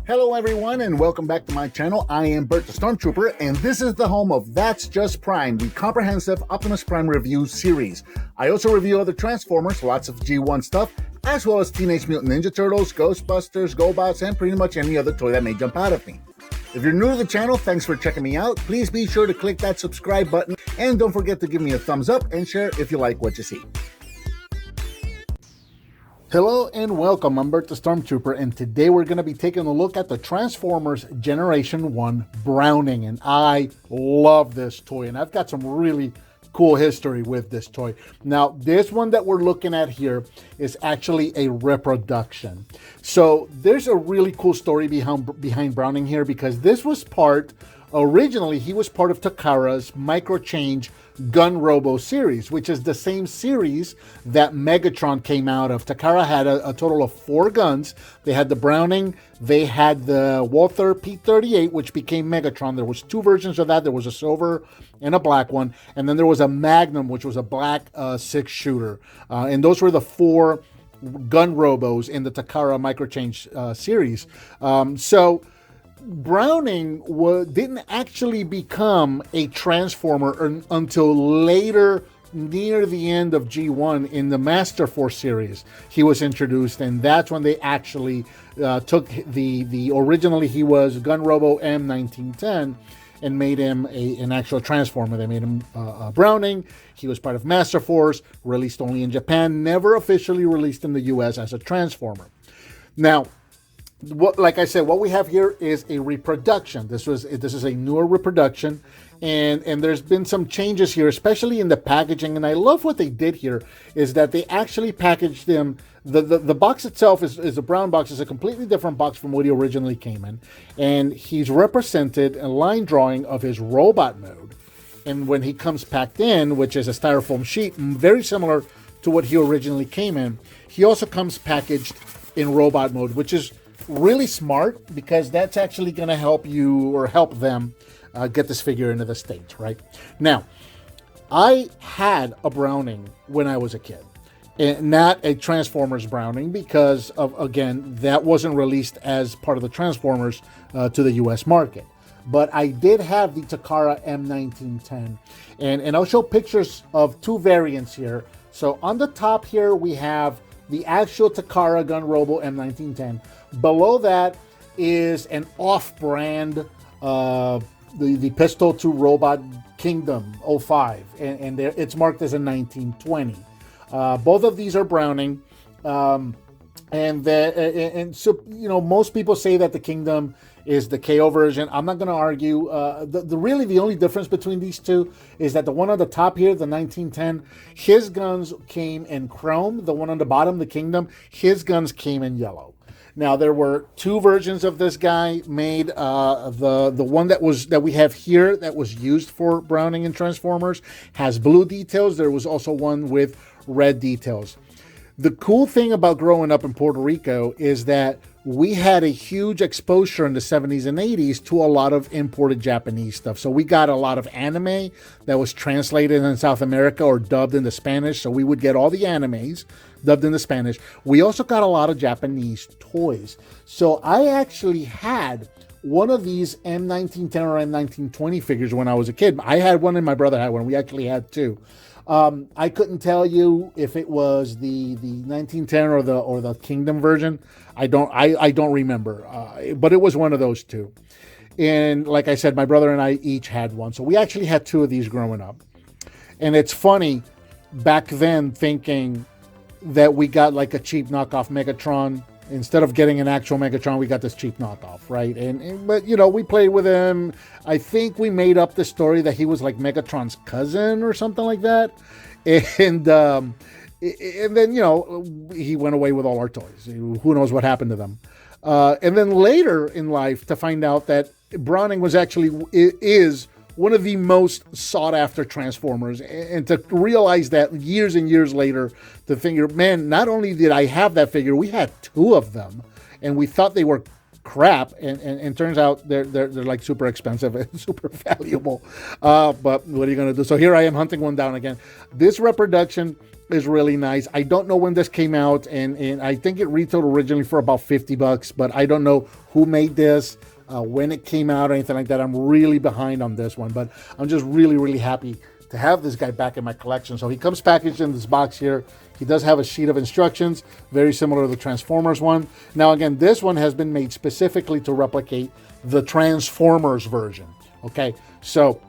Hello everyone and welcome back to my channel. I am Bert the Stormtrooper and this is the home of That's Just Prime, the comprehensive Optimus Prime review series. I also review other Transformers, lots of G1 stuff, as well as Teenage Mutant Ninja Turtles, Ghostbusters, GoBots, and pretty much any other toy that may jump out at me. If you're new to the channel, thanks for checking me out. Please be sure to click that subscribe button and don't forget to give me a thumbs up and share if you like what you see. Hello and welcome, I'm Bert the Stormtrooper, and today we're going to be taking a look at the Transformers Generation 1 Browning, and I love this toy, and I've got some really cool history with this toy. Now, this one that we're looking at here is actually a reproduction. So there's a really cool story behind Browning here, because this was originally he was part of Takara's Microchange Gun Robo series, which is the same series that Megatron came out of. Takara had a total of 4 guns. They had the Browning, they had the Walther P-38, which became Megatron. There was 2 versions of that. There was a silver and a black one, and then there was a Magnum, which was a black 6-shooter. And those were the 4 gun robos in the Takara Microchange series. So Browning didn't actually become a Transformer until later, near the end of G1 in the Master Force series. He was introduced, and that's when they actually took originally he was Gun Robo M1910 and made him an actual Transformer. They made him Browning. He was part of Master Force, released only in Japan, never officially released in the US as a Transformer. Now, like I said, what we have here is a reproduction. This is a newer reproduction, and there's been some changes here, especially in the packaging. And I love what they did here is that they actually packaged him. The box itself is a brown box. It's a completely different box from what he originally came in, and he's represented a line drawing of his robot mode. And when he comes packed in, which is a styrofoam sheet, very similar to what he originally came in, he also comes packaged in robot mode, which is really smart, because that's actually going to help you or help them get this figure into the States, right? Now, I had a Browning when I was a kid, and not a Transformers Browning, because of, again, that wasn't released as part of the Transformers to the US market. But I did have the Takara M1910, and I'll show pictures of 2 variants here. So on the top here, we have the actual Takara Gun Robo M1910. Below that is an off-brand, the Pistol 2 Robot Kingdom 05, and it's marked as a 1920. Both of these are Browning, and so, you know, most people say that the Kingdom is the KO version. I'm not going to argue. Really the only difference between these two is that the one on the top here, the 1910, his guns came in chrome. The one on the bottom, the Kingdom, his guns came in yellow. Now, there were 2 versions of this guy made. The one that we have here that was used for Browning and Transformers has blue details. There was also one with red details. The cool thing about growing up in Puerto Rico is that we had a huge exposure in the 70s and 80s to a lot of imported Japanese stuff. So we got a lot of anime that was translated in South America or dubbed into Spanish. So we would get all the animes dubbed into Spanish. We also got a lot of Japanese toys. So I actually had one of these M1910 or M1920 figures when I was a kid. I had one and my brother had one. We actually had 2. I couldn't tell you if it was the 1910 or the Kingdom version. I don't remember, but it was one of those 2. And like I said, my brother and I each had one, so we actually had 2 of these growing up. And it's funny, back then, thinking that we got like a cheap knockoff Megatron. Instead of getting an actual Megatron, we got this cheap knockoff, right? But, you know, we played with him. I think we made up the story that he was like Megatron's cousin or something like that. And then, you know, he went away with all our toys. Who knows what happened to them. And then later in life to find out that Browning is one of the most sought-after Transformers, and to realize that years and years later, to figure, man, not only did I have that figure, we had 2 of them, and we thought they were crap, and turns out they're like super expensive and super valuable. But what are you gonna do? So here I am hunting one down again. This reproduction is really nice. I don't know when this came out, and I think it retailed originally for about $50, but I don't know who made this, when it came out or anything like that. I'm really behind on this one, but I'm just really, really happy to have this guy back in my collection. So he comes packaged in this box here. He does have a sheet of instructions, very similar to the Transformers one. Now again, this one has been made specifically to replicate the Transformers version. Okay, so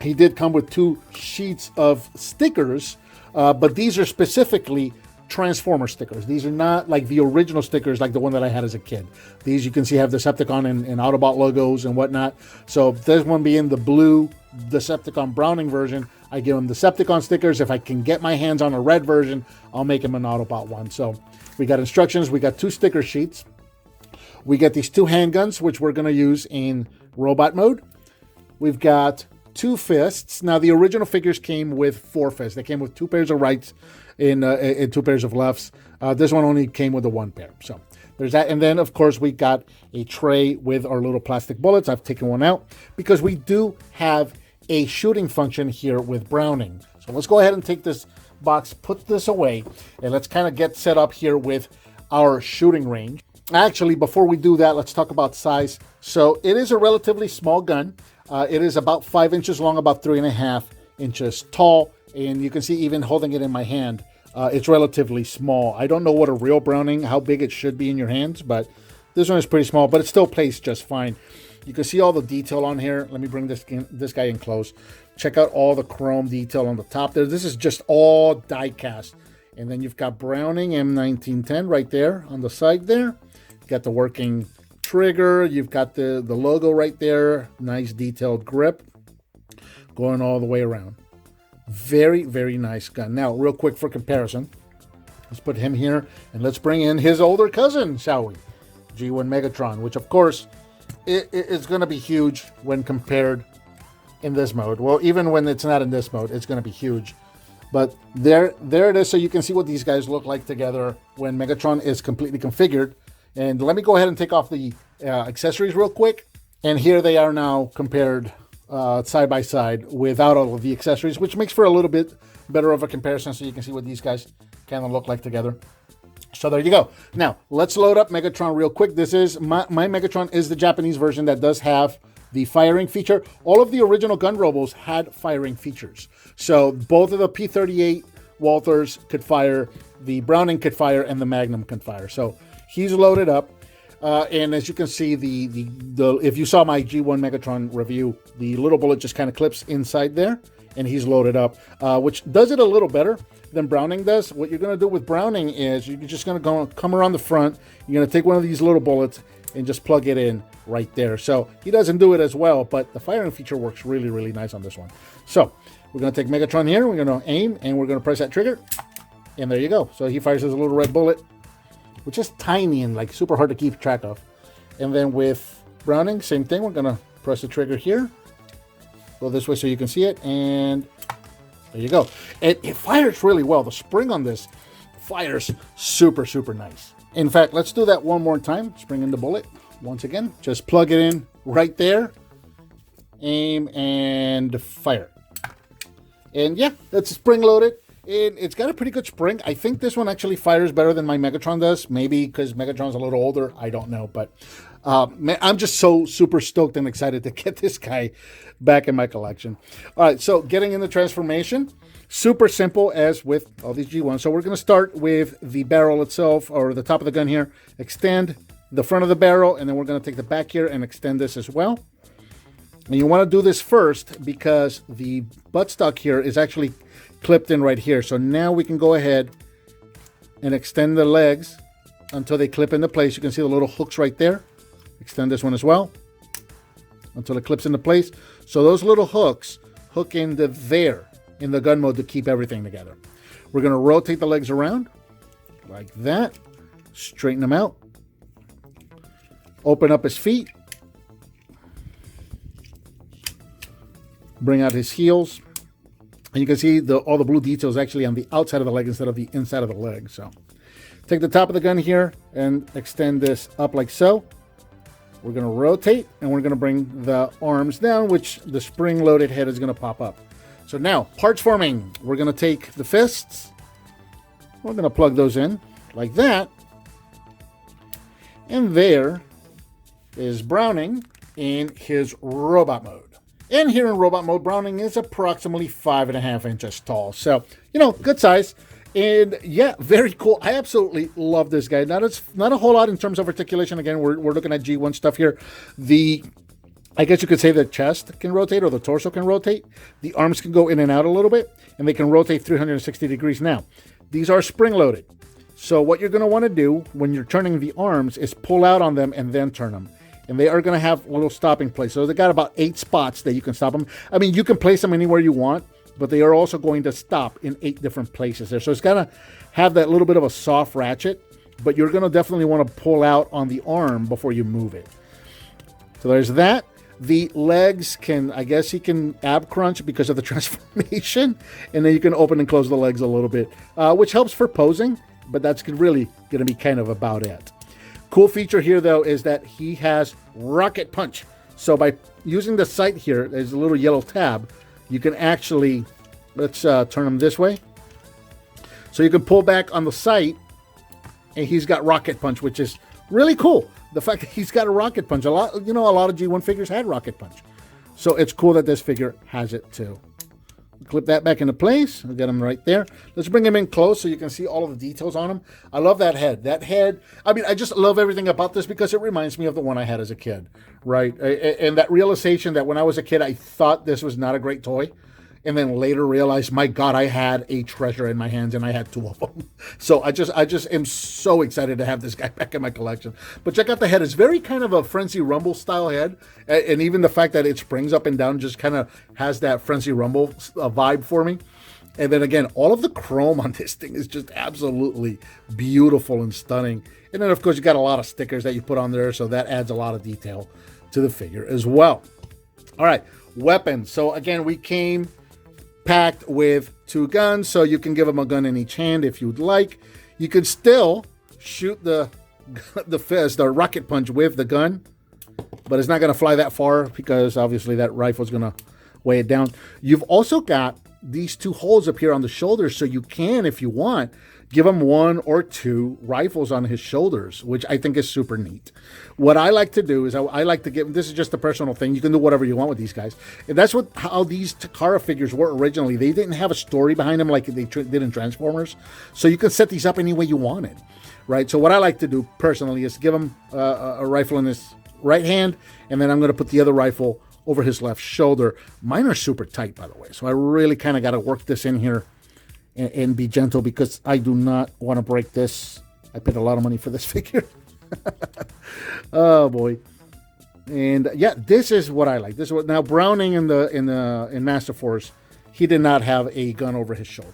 he did come with 2 sheets of stickers, but these are specifically Transformer stickers. These are not like the original stickers like the one that I had as a kid. These you can see have Decepticon and Autobot logos and whatnot. So this one being the blue Decepticon Browning version, I give him Decepticon stickers. If I can get my hands on a red version, I'll make him an Autobot one. So we got instructions, we got 2 sticker sheets. We get these 2 handguns, which we're going to use in robot mode. We've got 2 fists. Now the original figures came with 4 fists. They came with 2 pairs of rights and 2 pairs of lefts. This one only came with a 1 pair. So there's that. And then of course we got a tray with our little plastic bullets. I've taken one out because we do have a shooting function here with Browning. So let's go ahead and take this box, put this away, and let's kind of get set up here with our shooting range. Actually, before we do that, let's talk about size. So it is a relatively small gun. It is about 5 inches long, about 3.5 inches tall. And you can see even holding it in my hand, it's relatively small. I don't know what a real Browning, how big it should be in your hands, but this one is pretty small, but it still plays just fine. You can see all the detail on here. Let me bring this guy in close. Check out all the chrome detail on the top there. This is just all die cast. And then you've got Browning M1910 right there on the side there. You've got the working trigger. You've got the logo right there. Nice detailed grip going all the way around. Very, very nice gun. Now, real quick for comparison, let's put him here and let's bring in his older cousin, shall we? G1 Megatron, which of course it's going to be huge when compared in this mode. Well, even when it's not in this mode, it's going to be huge. But there it is, so you can see what these guys look like together when Megatron is completely configured. And let me go ahead and take off the accessories real quick. And here they are now compared side by side without all of the accessories, which makes for a little bit better of a comparison, so you can see what these guys kind of look like together. So there you go. Now, let's load up Megatron real quick. This is, my Megatron is the Japanese version that does have the firing feature. All of the original gun robos had firing features. So both of the P-38 Walthers could fire, the Browning could fire, and the Magnum can fire. So he's loaded up. And as you can see, if you saw my G1 Megatron review, the little bullet just kind of clips inside there, and he's loaded up, which does it a little better than Browning does. What you're going to do with Browning is you're just going to come around the front. You're going to take one of these little bullets and just plug it in right there. So he doesn't do it as well, but the firing feature works really, really nice on this one. So we're going to take Megatron here. We're going to aim, and we're going to press that trigger, and there you go. So he fires his little red bullet, which is tiny and like super hard to keep track of. And then with Browning, same thing. We're going to press the trigger here. Go this way so you can see it, and there you go. It fires really well. The spring on this fires super, super nice. In fact, let's do that one more time. Spring in the bullet once again. Just plug it in right there. Aim and fire. And yeah, that's spring loaded. It's got a pretty good spring. I think this one actually fires better than my Megatron does. Maybe because Megatron's a little older. I don't know. But I'm just so super stoked and excited to get this guy back in my collection. All right, so getting into transformation. Super simple as with all these G1s. So we're going to start with the barrel itself, or the top of the gun here. Extend the front of the barrel, and then we're going to take the back here and extend this as well. And you want to do this first because the buttstock here is actually clipped in right here. So now we can go ahead and extend the legs until they clip into place. You can see the little hooks right there. Extend this one as well until it clips into place. So those little hooks hook into there in the gun mode to keep everything together. We're going to rotate the legs around like that. Straighten them out. Open up his feet. Bring out his heels. And you can see all the blue details actually on the outside of the leg instead of the inside of the leg. So take the top of the gun here and extend this up like so. We're going to rotate, and we're going to bring the arms down, which the spring-loaded head is going to pop up. So now, parts forming. We're going to take the fists, We're going to plug those in like that. And there is Browning in his robot mode. And here in robot mode, Browning is approximately 5.5 inches tall. So, you know, good size. And yeah, very cool. I absolutely love this guy. Not a whole lot in terms of articulation. Again, we're looking at G1 stuff here. I guess you could say the chest can rotate or the torso can rotate. The arms can go in and out a little bit, and they can rotate 360 degrees. Now, these are spring-loaded. So what you're going to want to do when you're turning the arms is pull out on them and then turn them. And they are going to have little stopping places. So they got about 8 spots that you can stop them. I mean, you can place them anywhere you want, but they are also going to stop in 8 different places there. So it's going to have that little bit of a soft ratchet, but you're going to definitely want to pull out on the arm before you move it. So there's that. The legs can, I guess he can ab crunch because of the transformation. And then you can open and close the legs a little bit, which helps for posing, but that's really going to be kind of about it. Cool feature here, though, is that he has rocket punch. So by using the sight here, there's a little yellow tab. You can actually, let's turn him this way. So you can pull back on the sight, and he's got rocket punch, which is really cool. The fact that he's got a rocket punch. A lot of G1 figures had rocket punch. So it's cool that this figure has it too. Clip that back into place. I'll get him right there. Let's bring him in close so you can see all of the details on him. I love that head. That head, I mean, I just love everything about this because it reminds me of the one I had as a kid, right? And that realization that when I was a kid, I thought this was not a great toy. And then later realized, my God, I had a treasure in my hands, and I had 2 of them. So I just am so excited to have this guy back in my collection. But check out the head. It's very kind of a Frenzy Rumble style head. And even the fact that it springs up and down just kind of has that Frenzy Rumble vibe for me. And then again, all of the chrome on this thing is just absolutely beautiful and stunning. And then, of course, you got a lot of stickers that you put on there, so that adds a lot of detail to the figure as well. All right, weapons. So again, we came packed with 2 guns, so you can give them a gun in each hand if you'd like. You could still shoot the rocket punch with the gun, but it's not going to fly that far because obviously that rifle's going to weigh it down. You've also got these 2 holes up here on the shoulders, so you can, if you want, give him 1 or 2 rifles on his shoulders, which I think is super neat. What I like to do is I like to give, this is just a personal thing. You can do whatever you want with these guys. And that's how these Takara figures were originally. They didn't have a story behind them like they did in Transformers. So you can set these up any way you wanted, right? So what I like to do personally is give him a rifle in his right hand, and then I'm going to put the other rifle over his left shoulder. Mine are super tight, by the way. So I really kind of got to work this in here and be gentle because I do not want to break this. I paid a lot of money for this figure. Oh boy. And yeah, this is what I like. This is what now Browning in Master Force, he did not have a gun over his shoulder.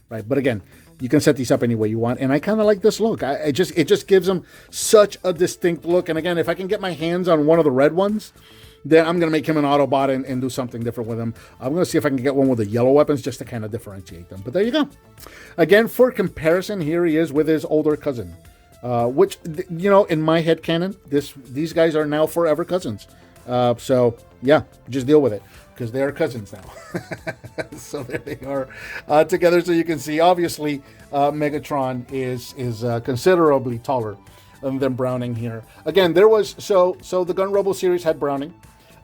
Right? But again, you can set these up any way you want, and I kind of like this look. It just gives them such a distinct look. And again, if I can get my hands on one of the red ones, then I'm going to make him an Autobot and do something different with him. I'm going to see if I can get one with the yellow weapons just to kind of differentiate them. But there you go. Again, for comparison, here he is with his older cousin, which, you know, in my head canon, these guys are now forever cousins. So, yeah, just deal with it because they are cousins now. So there they are together. So you can see, obviously, Megatron is considerably taller than Browning here. Again, there was, so the Gun Robo series had Browning.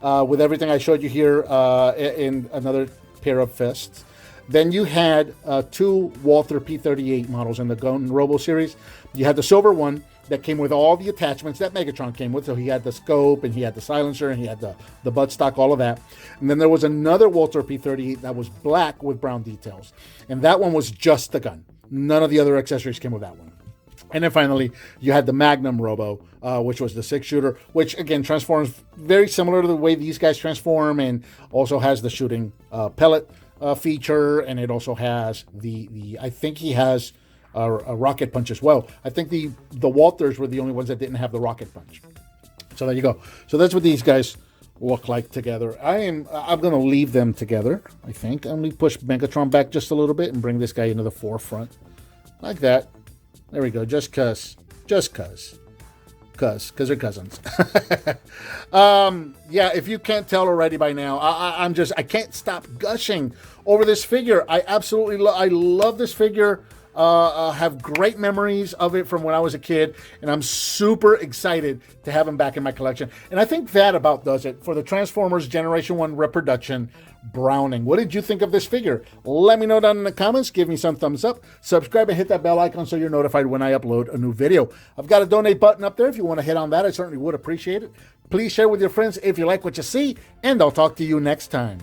With everything I showed you here in another pair of fists. Then you had 2 Walther P-38 models in the Gun Robo series. You had the silver one that came with all the attachments that Megatron came with. So he had the scope, and he had the silencer, and he had the buttstock, all of that. And then there was another Walther P-38 that was black with brown details. And that one was just the gun. None of the other accessories came with that one. And then finally, you had the Magnum Robo, which was the 6-shooter, which, again, transforms very similar to the way these guys transform and also has the shooting pellet feature. And it also has I think he has a rocket punch as well. I think the Walthers were the only ones that didn't have the rocket punch. So there you go. So that's what these guys look like together. I'm going to leave them together, I think. I'm going to push Megatron back just a little bit and bring this guy into the forefront. Like that. There we go. Just cuz they're cousins. Yeah, if you can't tell already by now, I can't stop gushing over this figure. I absolutely I love this figure. have great memories of it from when I was a kid, and I'm super excited to have him back in my collection. And I think that about does it for the Transformers Generation 1 reproduction Browning. What did you think of this figure? Let me know down in the comments. Give me some thumbs up. Subscribe and hit that bell icon so you're notified when I upload a new video. I've got a donate button up there. If you want to hit on that, I certainly would appreciate it. Please share with your friends if you like what you see, and I'll talk to you next time.